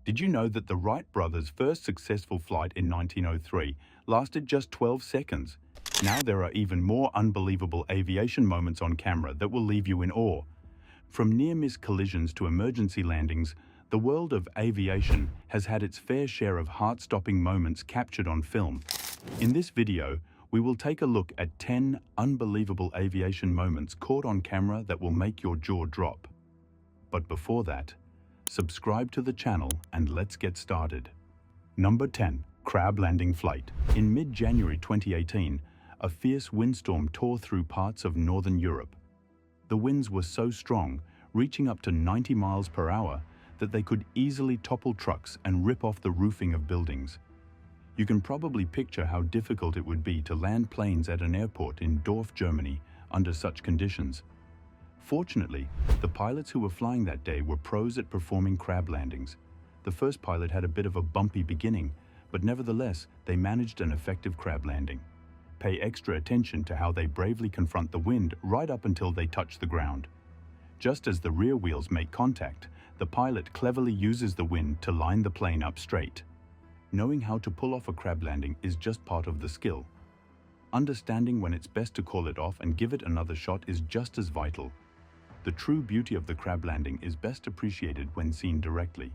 Did you know that the Wright brothers' first successful flight in 1903 lasted just 12 seconds? Now there are even more unbelievable aviation moments on camera that will leave you in awe. From near-miss collisions to emergency landings, the world of aviation has had its fair share of heart-stopping moments captured on film. In this video, we will take a look at 10 unbelievable aviation moments caught on camera that will make your jaw drop. But before that, subscribe to the channel and let's get started. Number 10. Crab landing flight. In mid-January 2018, a fierce windstorm tore through parts of northern Europe. The winds were so strong, reaching up to 90 miles per hour, that they could easily topple trucks and rip off the roofing of buildings. You can probably picture how difficult it would be to land planes at an airport in Dorf, Germany, under such conditions. Fortunately, the pilots who were flying that day were pros at performing crab landings. The first pilot had a bit of a bumpy beginning, but nevertheless, they managed an effective crab landing. Pay extra attention to how they bravely confront the wind right up until they touch the ground. Just as the rear wheels make contact, the pilot cleverly uses the wind to line the plane up straight. Knowing how to pull off a crab landing is just part of the skill. Understanding when it's best to call it off and give it another shot is just as vital. The true beauty of the crab landing is best appreciated when seen directly.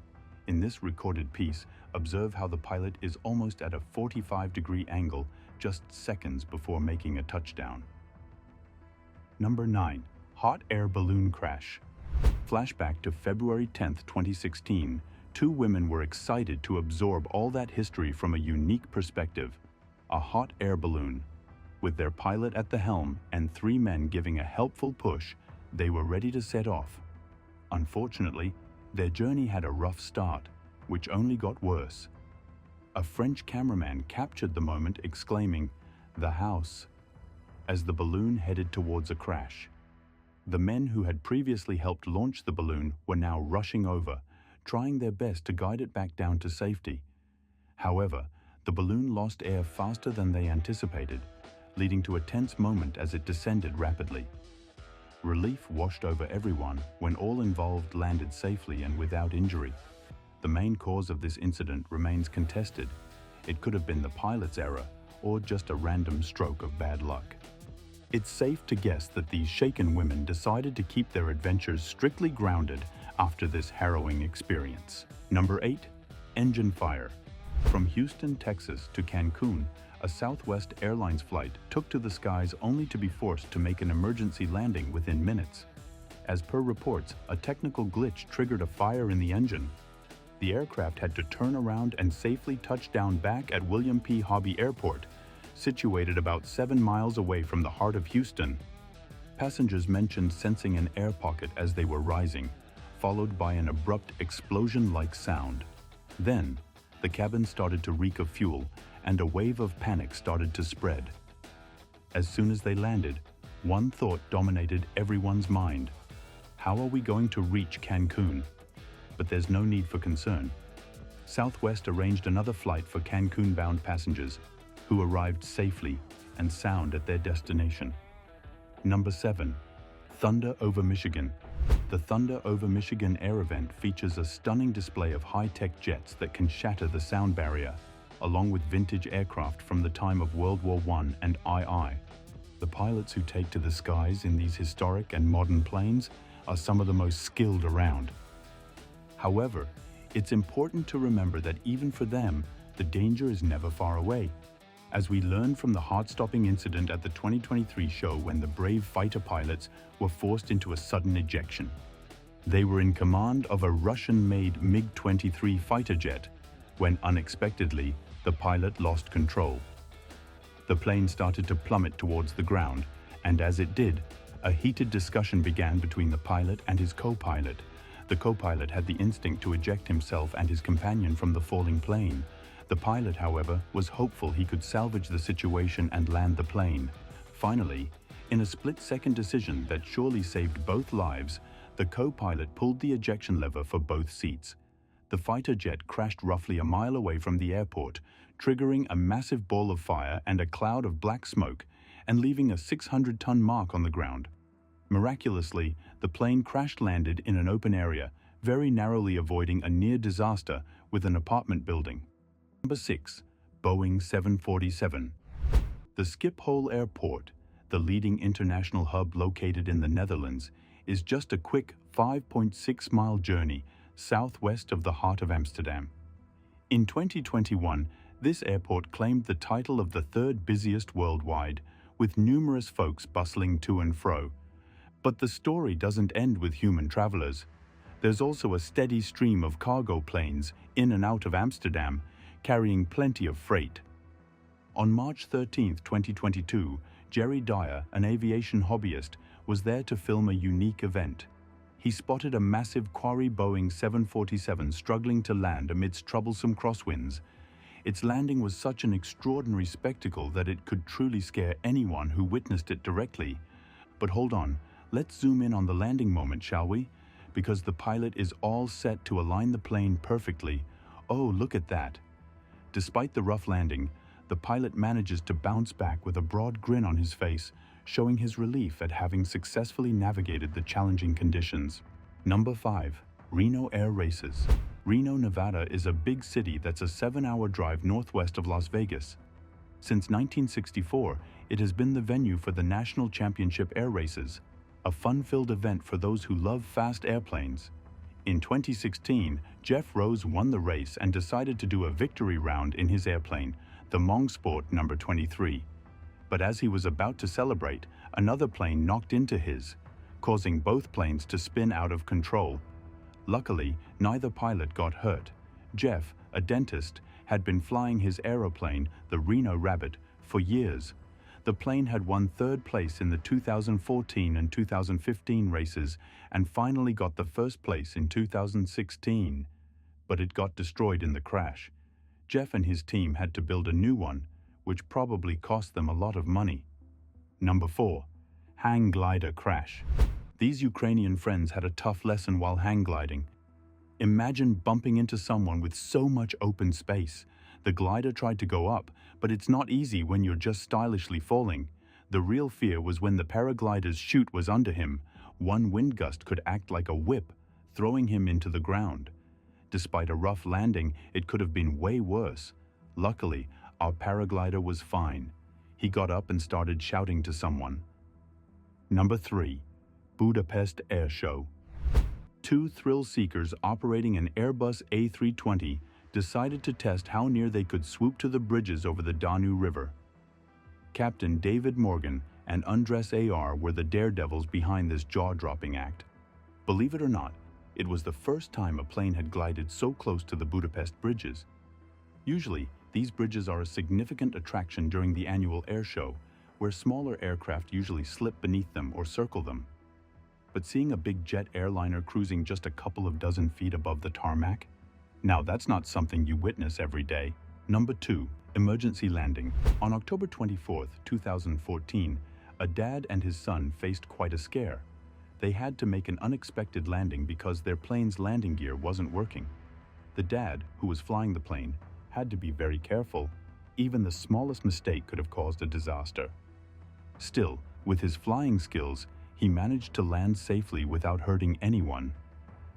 In this recorded piece, observe how the pilot is almost at a 45-degree angle just seconds before making a touchdown. Number 9. Hot air balloon crash. Flashback to February 10, 2016, two women were excited to absorb all that history from a unique perspective. A hot air balloon. With their pilot at the helm and three men giving a helpful push, they were ready to set off. Unfortunately, their journey had a rough start, which only got worse. A French cameraman captured the moment, exclaiming, "The house," as the balloon headed towards a crash. The men who had previously helped launch the balloon were now rushing over, trying their best to guide it back down to safety. However, the balloon lost air faster than they anticipated, leading to a tense moment as it descended rapidly. Relief washed over everyone when all involved landed safely and without injury. The main cause of this incident remains contested. It could have been the pilot's error or just a random stroke of bad luck. It's safe to guess that these shaken women decided to keep their adventures strictly grounded after this harrowing experience. Number 8. Engine fire. From Houston, Texas to Cancun, a Southwest Airlines flight took to the skies only to be forced to make an emergency landing within minutes. As per reports, a technical glitch triggered a fire in the engine. The aircraft had to turn around and safely touch down back at William P. Hobby Airport, situated about 7 miles away from the heart of Houston. Passengers mentioned sensing an air pocket as they were rising, followed by an abrupt explosion-like sound. Then, the cabin started to reek of fuel, and a wave of panic started to spread. As soon as they landed, one thought dominated everyone's mind. How are we going to reach Cancun? But there's no need for concern. Southwest arranged another flight for Cancun-bound passengers, who arrived safely and sound at their destination. Number 7. Thunder over Michigan. The Thunder over Michigan air event features a stunning display of high-tech jets that can shatter the sound barrier, along with vintage aircraft from the time of World War I and II. The pilots who take to the skies in these historic and modern planes are some of the most skilled around. However, it's important to remember that even for them, the danger is never far away. As we learned from the heart-stopping incident at the 2023 show when the brave fighter pilots were forced into a sudden ejection. They were in command of a Russian-made MiG-23 fighter jet when unexpectedly the pilot lost control. The plane started to plummet towards the ground, and as it did, a heated discussion began between the pilot and his co-pilot. The co-pilot had the instinct to eject himself and his companion from the falling plane. The pilot, however, was hopeful he could salvage the situation and land the plane. Finally, in a split-second decision that surely saved both lives, the co-pilot pulled the ejection lever for both seats. The fighter jet crashed roughly a mile away from the airport, triggering a massive ball of fire and a cloud of black smoke, and leaving a 600-ton mark on the ground. Miraculously, the plane crash-landed in an open area, very narrowly avoiding a near disaster with an apartment building. Number 6. Boeing 747. The Schiphol Airport, the leading international hub located in the Netherlands, is just a quick 5.6-mile journey southwest of the heart of Amsterdam. In 2021, this airport claimed the title of the third busiest worldwide, with numerous folks bustling to and fro. But the story doesn't end with human travelers. There's also a steady stream of cargo planes in and out of Amsterdam, carrying plenty of freight. On March 13, 2022, Jerry Dyer, an aviation hobbyist, was there to film a unique event. He spotted a massive quarry Boeing 747 struggling to land amidst troublesome crosswinds. Its landing was such an extraordinary spectacle that it could truly scare anyone who witnessed it directly. But hold on, let's zoom in on the landing moment, shall we? Because the pilot is all set to align the plane perfectly. Oh, look at that. Despite the rough landing, the pilot manages to bounce back with a broad grin on his face, showing his relief at having successfully navigated the challenging conditions. Number 5. Reno Air Races. Reno, Nevada is a big city that's a 7-hour drive northwest of Las Vegas. Since 1964, it has been the venue for the National Championship Air Races, a fun-filled event for those who love fast airplanes. In 2016, Jeff Rose won the race and decided to do a victory round in his airplane, the Mongsport No. 23. But as he was about to celebrate, another plane knocked into his, causing both planes to spin out of control. Luckily, neither pilot got hurt. Jeff, a dentist, had been flying his aeroplane, the Reno Rabbit, for years. The plane had won third place in the 2014 and 2015 races and finally got the first place in 2016. But it got destroyed in the crash. Jeff and his team had to build a new one, which probably cost them a lot of money. Number 4. Hang glider crash. These Ukrainian friends had a tough lesson while hang gliding. Imagine bumping into someone with so much open space. The glider tried to go up, but it's not easy when you're just stylishly falling. The real fear was when the paraglider's chute was under him. One wind gust could act like a whip, throwing him into the ground. Despite a rough landing, it could have been way worse. Luckily, our paraglider was fine. He got up and started shouting to someone. Number 3. Budapest Air Show. Two thrill-seekers operating an Airbus A320 decided to test how near they could swoop to the bridges over the Danube River. Captain David Morgan and Andres A.R. were the daredevils behind this jaw-dropping act. Believe it or not, it was the first time a plane had glided so close to the Budapest bridges. Usually, these bridges are a significant attraction during the annual air show, where smaller aircraft usually slip beneath them or circle them. But seeing a big jet airliner cruising just a couple of dozen feet above the tarmac? Now that's not something you witness every day. Number 2. Emergency landing. On October 24, 2014, a dad and his son faced quite a scare. They had to make an unexpected landing because their plane's landing gear wasn't working. The dad, who was flying the plane, had to be very careful. Even the smallest mistake could have caused a disaster. Still, with his flying skills, he managed to land safely without hurting anyone.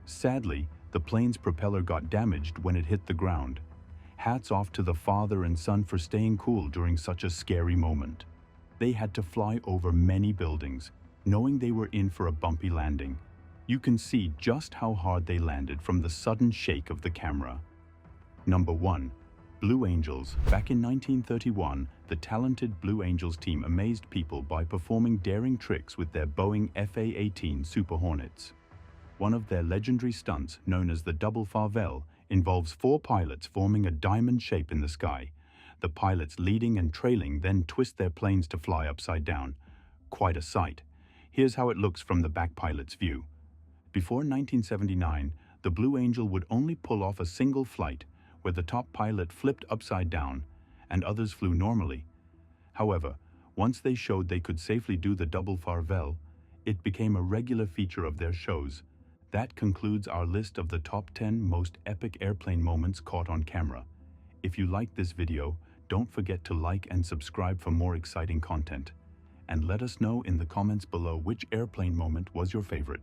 Sadly, the plane's propeller got damaged when it hit the ground. Hats off to the father and son for staying cool during such a scary moment. They had to fly over many buildings, knowing they were in for a bumpy landing. You can see just how hard they landed from the sudden shake of the camera. Number 1. Blue Angels. Back in 1931, the talented Blue Angels team amazed people by performing daring tricks with their Boeing FA-18 Super Hornets. One of their legendary stunts, known as the double farvel, involves 4 pilots forming a diamond shape in the sky. The pilots leading and trailing then twist their planes to fly upside down. Quite a sight. Here's how it looks from the back pilot's view. Before 1979, the Blue Angel would only pull off a single flight, where the top pilot flipped upside down and others flew normally. However, once they showed they could safely do the double farvel, it became a regular feature of their shows. That concludes our list of the top 10 most epic airplane moments caught on camera. If you liked this video, don't forget to like and subscribe for more exciting content. And let us know in the comments below which airplane moment was your favorite.